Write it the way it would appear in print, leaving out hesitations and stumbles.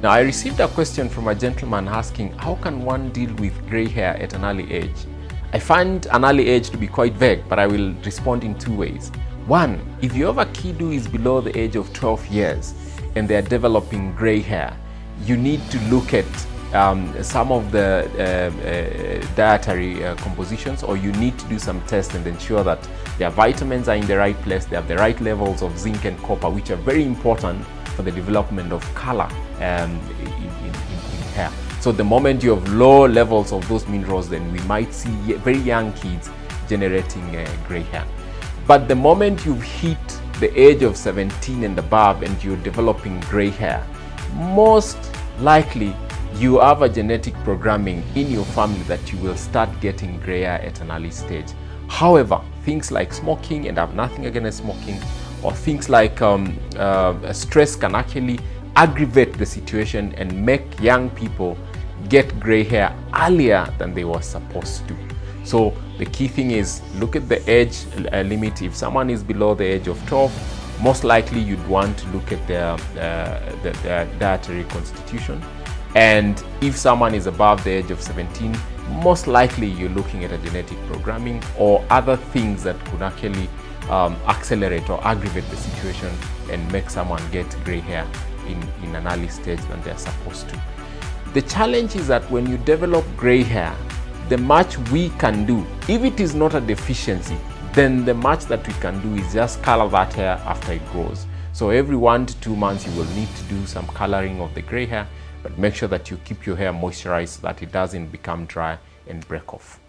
Now, I received a question from a gentleman asking, how can one deal with gray hair at an early age? I find an early age to be quite vague, but I will respond in two ways. One, if you have a kid who is below the age of 12 years and they are developing gray hair, you need to look at some of the dietary compositions, or you need to do some tests and ensure that their vitamins are in the right place, they have the right levels of zinc and copper, which are very important for the development of color in hair. So the moment you have low levels of those minerals, then we might see very young kids generating gray hair. But the moment you've hit the age of 17 and above and you're developing gray hair, most likely you have a genetic programming in your family that you will start getting gray hair at an early stage. However, things like smoking, and I have nothing against smoking, or things like stress can actually aggravate the situation and make young people get gray hair earlier than they were supposed to. So the key thing is look at the age limit. If someone is below the age of 12, most likely you'd want to look at their dietary constitution. And if someone is above the age of 17, most likely you're looking at a genetic programming or other things that could actually accelerate or aggravate the situation and make someone get gray hair in an early stage than they're supposed to. The challenge is that when you develop gray hair, the much we can do, if it is not a deficiency, then the much that we can do is just color that hair after it grows. So every 1 to 2 months you will need to do some coloring of the gray hair, but make sure that you keep your hair moisturized so that it doesn't become dry and break off.